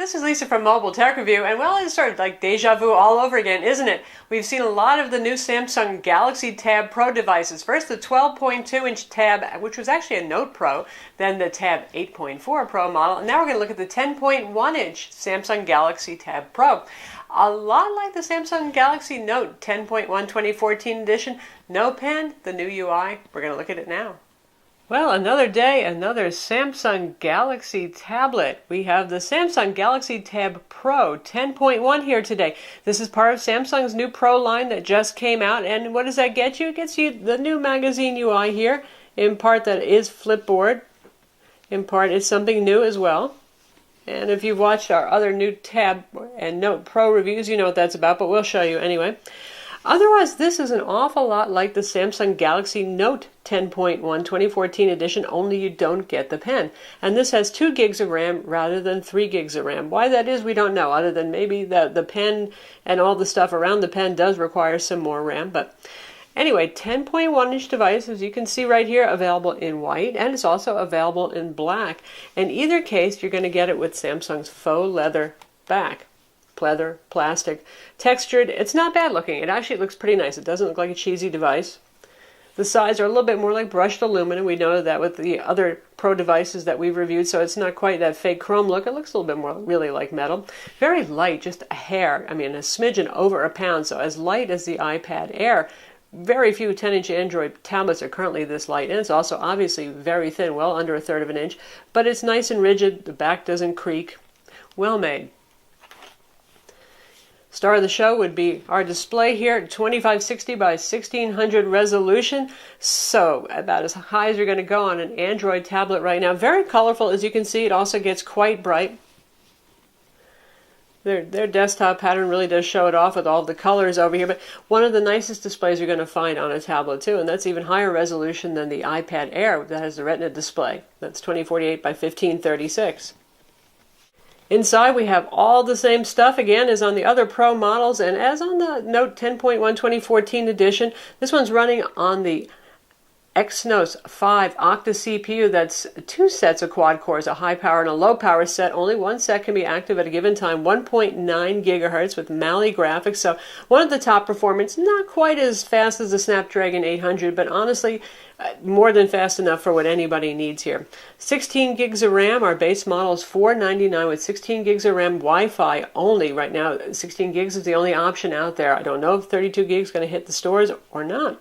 This is Lisa from Mobile Tech Review, and well, it's sort of like deja vu all over again, isn't it? We've seen a lot of the new Samsung Galaxy Tab Pro devices. First, the 12.2-inch Tab, which was actually a Note Pro, then the Tab 8.4 Pro model, and now we're going to look at the 10.1-inch Samsung Galaxy Tab Pro. A lot like the Samsung Galaxy Note 10.1 2014 edition. No pen, the new UI. We're going to look at it now. Well, another day, another Samsung Galaxy tablet. We have the Samsung Galaxy Tab Pro 10.1 here today. This is part of Samsung's new Pro line that just came out. And what does that get you? It gets you the new magazine UI here. In part, that is Flipboard. In part, it's something new as well. And if you've watched our other new Tab and Note Pro reviews, you know what that's about, but we'll show you anyway. Otherwise, this is an awful lot like the Samsung Galaxy Note 10.1 2014 edition, only you don't get the pen. And this has 2 gigs of RAM rather than 3 gigs of RAM. Why that is, we don't know, other than maybe the pen and all the stuff around the pen does require some more RAM. But anyway, 10.1-inch device, as you can see right here, available in white, and it's also available in black. In either case, you're going to get it with Samsung's faux leather back. Leather, plastic, textured. It's not bad looking. It actually looks pretty nice. It doesn't look like a cheesy device. The sides are a little bit more like brushed aluminum. We know that with the other Pro devices that we've reviewed, so it's not quite that fake chrome look. It looks a little bit more really like metal. Very light, just a hair. I mean, a smidgen over a pound, so as light as the iPad Air. Very few 10-inch Android tablets are currently this light, and it's also obviously very thin, well under 1/3 of an inch, but it's nice and rigid. The back doesn't creak. Well made. Star of the show would be our display here, 2560 by 1600 resolution. So about as high as you're going to go on an Android tablet right now. Very colorful, as you can see. It also gets quite bright. Their desktop pattern really does show it off with all the colors over here. But one of the nicest displays you're going to find on a tablet too, and that's even higher resolution than the iPad Air that has the Retina display. That's 2048 by 1536. Inside we have all the same stuff again as on the other Pro models, and as on the Note 10.1 2014 edition, this one's running on the Exynos 5 Octa CPU. That's 2 sets of quad cores, a high power and a low power set. Only one set can be active at a given time. 1.9 gigahertz with Mali graphics, so one of the top performance. Not quite as fast as the Snapdragon 800, but honestly more than fast enough for what anybody needs here. 16 gigs of RAM. Our base model is $499 with 16 gigs of RAM, Wi-Fi only. Right now, 16 gigs is the only option out there. I don't know if 32 gigs is going to hit the stores or not.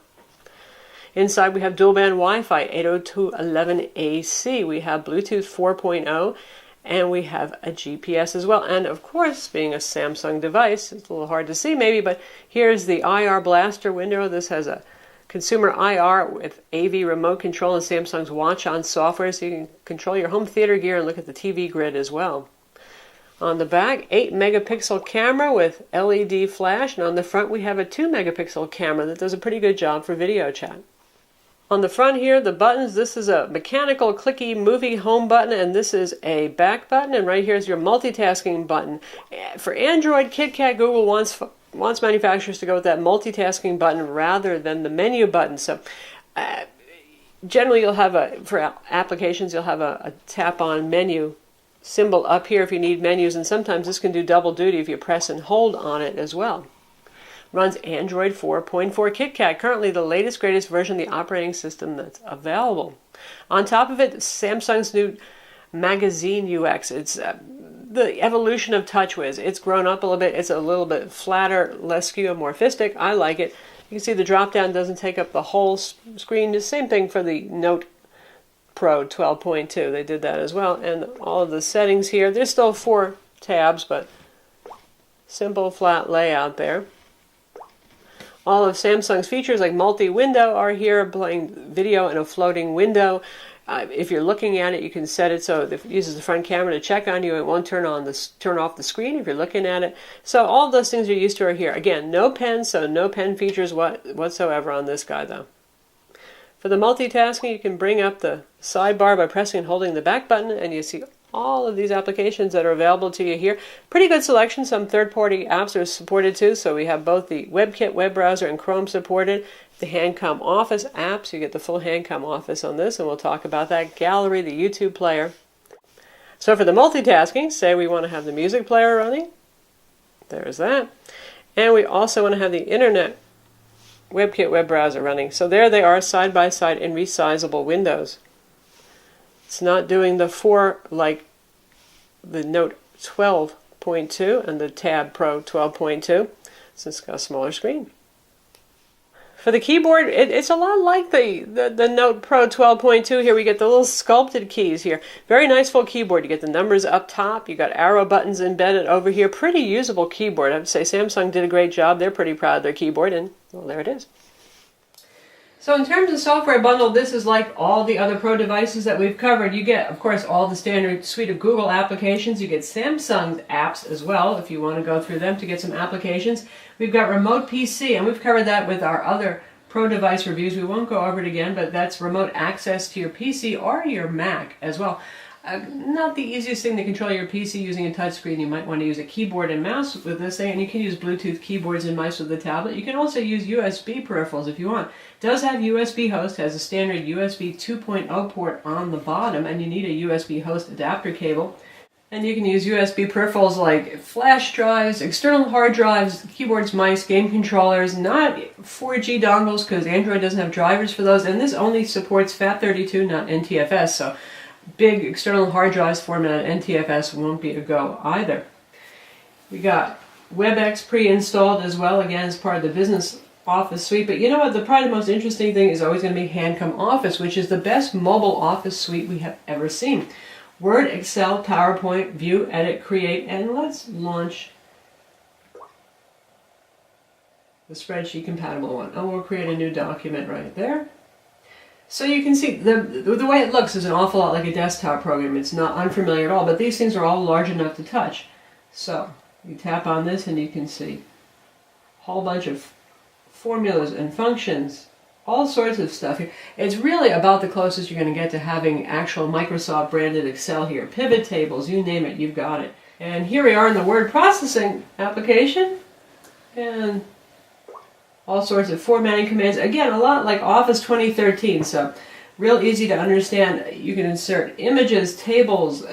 Inside we have dual band Wi-Fi 802.11ac. We have Bluetooth 4.0, and we have a GPS as well. And of course, being a Samsung device, it's a little hard to see maybe, but here's the IR Blaster window. This has a consumer IR with AV remote control and Samsung's Watch On software, so you can control your home theater gear and look at the TV grid as well. On the back, 8-megapixel camera with LED flash, and on the front we have a 2-megapixel camera that does a pretty good job for video chat. On the front here, the buttons, this is a mechanical clicky movie home button, and this is a back button, and right here is your multitasking button. For Android, KitKat, Google wants manufacturers to go with that multitasking button rather than the menu button. So generally you'll have for applications, you'll have a tap on menu symbol up here if you need menus, and sometimes this can do double duty if you press and hold on it as well. Runs Android 4.4 KitKat, currently the latest, greatest version of the operating system that's available. On top of it, Samsung's new magazine UX. It's the evolution of TouchWiz. It's grown up a little bit. It's a little bit flatter, less skeuomorphistic. I like it. You can see the drop-down doesn't take up the whole screen. The same thing for the Note Pro 12.2. They did that as well. And all of the settings here, there's still 4 tabs, but simple, flat layout there. All of Samsung's features like multi-window are here, playing video in a floating window. If you're looking at it, you can set it so it uses the front camera to check on you. It won't turn off the screen if you're looking at it. So all those things you're used to are here. Again, no pen, so no pen features whatsoever on this guy, though. For the multitasking, you can bring up the sidebar by pressing and holding the back button, and you see all of these applications that are available to you here. Pretty good selection. Some third-party apps are supported too, so we have both the WebKit web browser and Chrome supported. The HandCom Office apps, you get the full HandCom Office on this, and we'll talk about that. Gallery, the YouTube player. So for the multitasking, say we want to have the music player running. There's that. And we also want to have the internet WebKit web browser running. So there they are side by side in resizable windows. It's not doing the 4 like the Note 12.2 and the Tab Pro 12.2. So it's got a smaller screen. For the keyboard, it's a lot like the Note Pro 12.2 here. We get the little sculpted keys here. Very nice full keyboard. You get the numbers up top. You got arrow buttons embedded over here. Pretty usable keyboard. I would say Samsung did a great job. They're pretty proud of their keyboard, and well, there it is. So in terms of software bundle, this is like all the other Pro devices that we've covered. You get, of course, all the standard suite of Google applications. You get Samsung's apps as well, if you want to go through them to get some applications. We've got Remote PC, and we've covered that with our other Pro device reviews. We won't go over it again, but that's remote access to your PC or your Mac as well. Not the easiest thing to control your PC using a touchscreen. You might want to use a keyboard and mouse with this thing, and you can use Bluetooth keyboards and mice with the tablet. You can also use USB peripherals if you want. It does have USB host, has a standard USB 2.0 port on the bottom, and you need a USB host adapter cable. And you can use USB peripherals like flash drives, external hard drives, keyboards, mice, game controllers, not 4G dongles because Android doesn't have drivers for those, and this only supports FAT32, not NTFS, so big external hard drives formatted NTFS won't be a go either. We got WebEx pre-installed as well, again as part of the business office suite. But you know what, probably the most interesting thing is always going to be HandCome Office, which is the best mobile office suite we have ever seen. Word, Excel, PowerPoint, View, Edit, Create, and let's launch the spreadsheet compatible one. And we'll create a new document right there. So you can see the way it looks is an awful lot like a desktop program. It's not unfamiliar at all, but these things are all large enough to touch. So you tap on this and you can see a whole bunch of formulas and functions, all sorts of stuff here. It's really about the closest you're going to get to having actual Microsoft branded Excel here. Pivot tables, you name it, you've got it. And here we are in the word processing application. And all sorts of formatting commands. Again, a lot like Office 2013, so real easy to understand. You can insert images, tables,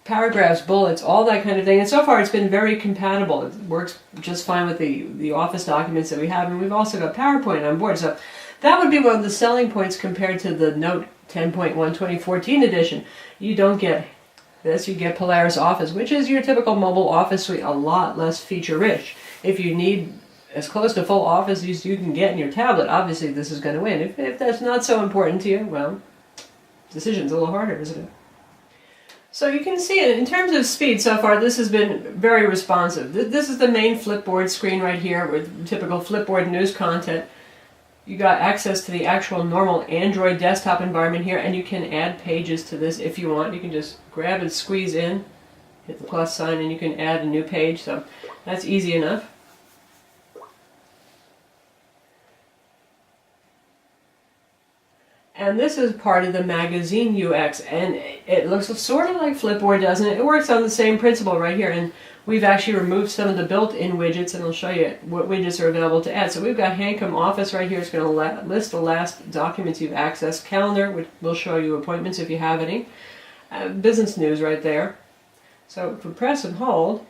paragraphs, bullets, all that kind of thing. And so far it's been very compatible. It works just fine with the Office documents that we have, and we've also got PowerPoint on board. So that would be one of the selling points compared to the Note 10.1 2014 edition. You don't get this, you get Polaris Office, which is your typical mobile office suite, a lot less feature-rich. If you need as close to full office as you can get in your tablet, obviously this is going to win. If that's not so important to you, well, decision's a little harder, isn't it? So you can see it in terms of speed so far. This has been very responsive. This is the main Flipboard screen right here with typical Flipboard news content. You got access to the actual normal Android desktop environment here, and you can add pages to this if you want. You can just grab and squeeze in, hit the plus sign, and you can add a new page. So that's easy enough. And this is part of the magazine UX, and it looks sort of like Flipboard, doesn't it? It works on the same principle right here, and we've actually removed some of the built-in widgets, and I'll show you what widgets are available to add. So we've got HandCome Office right here. It's going to list the last documents you've accessed. Calendar, which will show you appointments if you have any. Business news right there. So if we press and hold,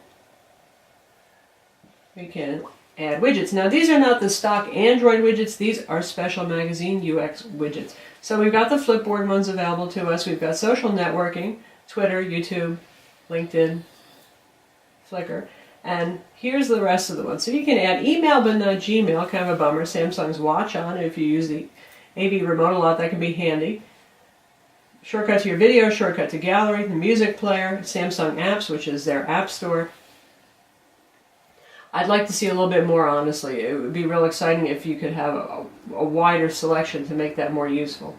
we can add widgets. Now these are not the stock Android widgets, these are special magazine UX widgets. So we've got the Flipboard ones available to us, we've got social networking, Twitter, YouTube, LinkedIn, Flickr, and here's the rest of the ones. So you can add email but not Gmail, kind of a bummer. Samsung's Watch on, if you use the AV remote a lot, that can be handy. Shortcut to your video, shortcut to gallery, the music player, Samsung Apps, which is their app store. I'd like to see a little bit more, honestly. It would be real exciting if you could have a wider selection to make that more useful.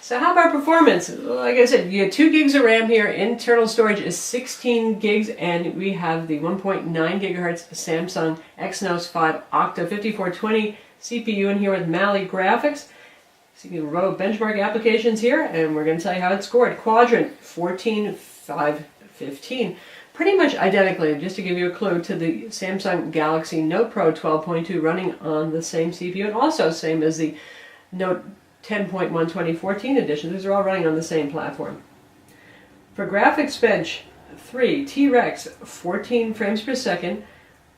So how about performance? Like I said, you have 2 gigs of RAM here. Internal storage is 16 gigs, and we have the 1.9 gigahertz Samsung Exynos 5 Octa 5420 CPU in here with Mali graphics. So you can run benchmark applications here, and we're going to tell you how it scored. Quadrant 14.5.15. Pretty much identically, just to give you a clue, to the Samsung Galaxy Note Pro 12.2 running on the same CPU, and also same as the Note 10.1 2014 edition. These are all running on the same platform. For Graphics Bench 3 T-Rex, 14 frames per second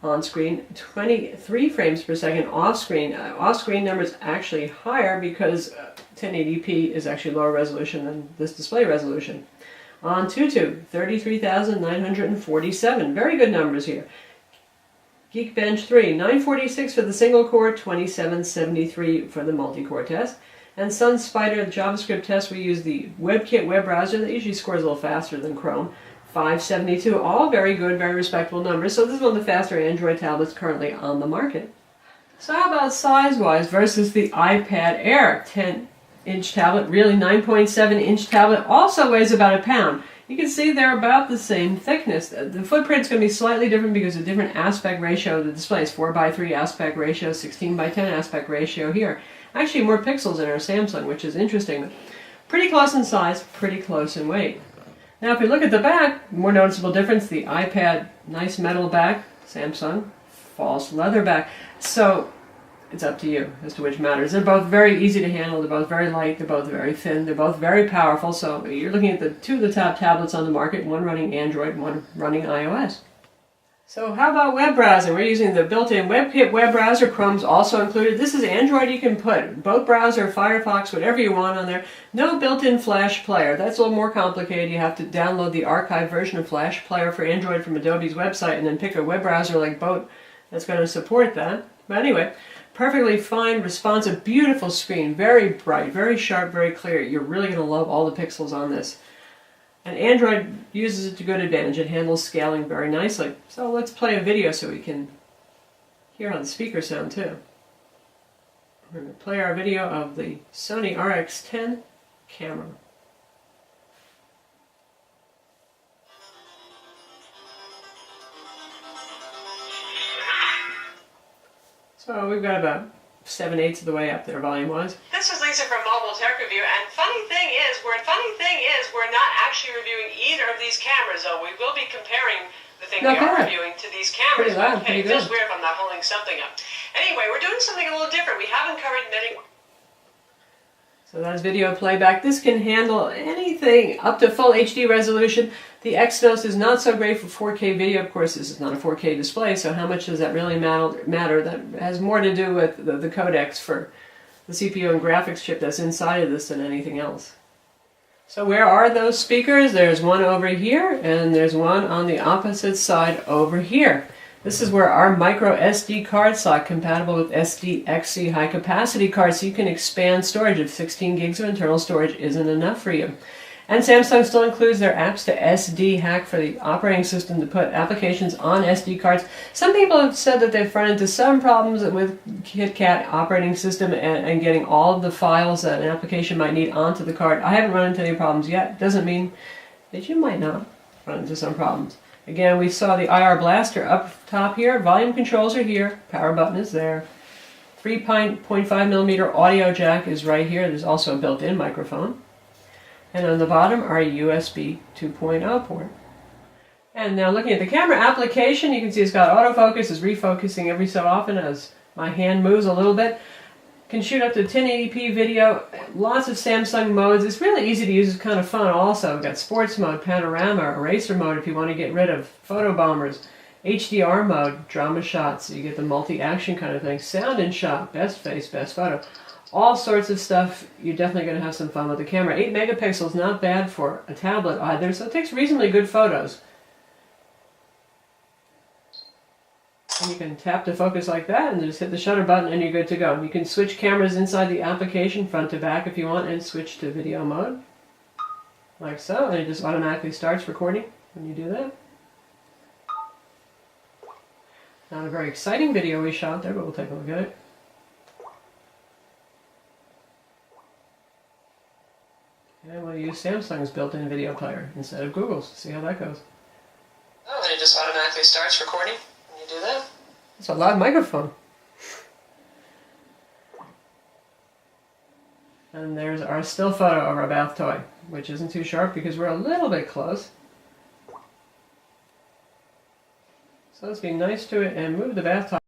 on screen, 23 frames per second off screen. Off screen number is actually higher because 1080p is actually lower resolution than this display resolution. On Tutu, 33,947. Very good numbers here. Geekbench 3, 946 for the single core, 2773 for the multi-core test. And SunSpider, the JavaScript test, we use the WebKit web browser that usually scores a little faster than Chrome. 572, all very good, very respectable numbers. So this is one of the faster Android tablets currently on the market. So how about size-wise versus the iPad Air? 10-inch tablet, really 9.7-inch tablet, also weighs about a pound. You can see they're about the same thickness. The footprint's going to be slightly different because of the different aspect ratio of the displays. 4:3 aspect ratio, 16:10 aspect ratio here. Actually more pixels in our Samsung, which is interesting. Pretty close in size, pretty close in weight. Now if we look at the back, more noticeable difference, the iPad, nice metal back, Samsung, false leather back. So it's up to you as to which matters. They're both very easy to handle, they're both very light, they're both very thin, they're both very powerful. So you're looking at two of the top tablets on the market, one running Android and one running iOS. So how about web browsing? We're using the built-in WebKit web browser. Chrome's also included. This is Android. You can put both browser, Firefox, whatever you want on there. No built-in Flash Player. That's a little more complicated. You have to download the archive version of Flash Player for Android from Adobe's website and then pick a web browser like Boat that's going to support that. But anyway, perfectly fine, responsive, beautiful screen. Very bright, very sharp, very clear. You're really going to love all the pixels on this. And Android uses it to good advantage. It handles scaling very nicely. So let's play a video so we can hear how the speaker sound too. We're going to play our video of the Sony RX10 camera. So we've got about 7/8 of the way up there volume-wise. This is Lisa from Mobile Tech Review, and funny thing is, we're not actually reviewing either of these cameras, though. We will be comparing the thing we are reviewing to these cameras. Pretty loud, pretty it good. feels weird if I'm not holding something up. Anyway, we're doing something a little different. We haven't covered many... So that's video playback. This can handle anything up to full HD resolution. The Exynos is not so great for 4K video. Of course, this is not a 4K display, so how much does that really matter? That has more to do with the codecs for the CPU and graphics chip that's inside of this than anything else. So where are those speakers? There's one over here, and there's one on the opposite side over here. This is where our micro SD card slot, compatible with SDXC high capacity cards, so you can expand storage if 16 gigs of internal storage isn't enough for you. And Samsung still includes their apps to SD hack for the operating system to put applications on SD cards. Some people have said that they've run into some problems with KitKat operating system and getting all of the files that an application might need onto the card. I haven't run into any problems yet. Doesn't mean that you might not run into some problems. Again, we saw the IR blaster up top here. Volume controls are here. Power button is there. 3.5mm audio jack is right here. There's also a built-in microphone. And on the bottom, our USB 2.0 port. And now looking at the camera application, you can see it's got autofocus. It's refocusing every so often as my hand moves a little bit. Can shoot up to 1080p video. Lots of Samsung modes. It's really easy to use. It's kind of fun also. We've got sports mode, panorama, eraser mode if you want to get rid of photo bombers. HDR mode, drama shots, so you get the multi-action kind of thing. Sound and shot, best face, best photo. All sorts of stuff. You're definitely going to have some fun with the camera. 8 megapixels, not bad for a tablet either, so it takes reasonably good photos. And you can tap to focus like that and just hit the shutter button and you're good to go. You can switch cameras inside the application, front to back if you want, and switch to video mode. Like so, and it just automatically starts recording when you do that. Not a very exciting video we shot there, but we'll take a look at it. And we'll use Samsung's built-in video player instead of Google's. See how that goes. Oh, and it just automatically starts recording when you do that? It's a loud microphone. And there's our still photo of our bath toy, which isn't too sharp because we're a little bit close. So let's be nice to it and move the bath toy.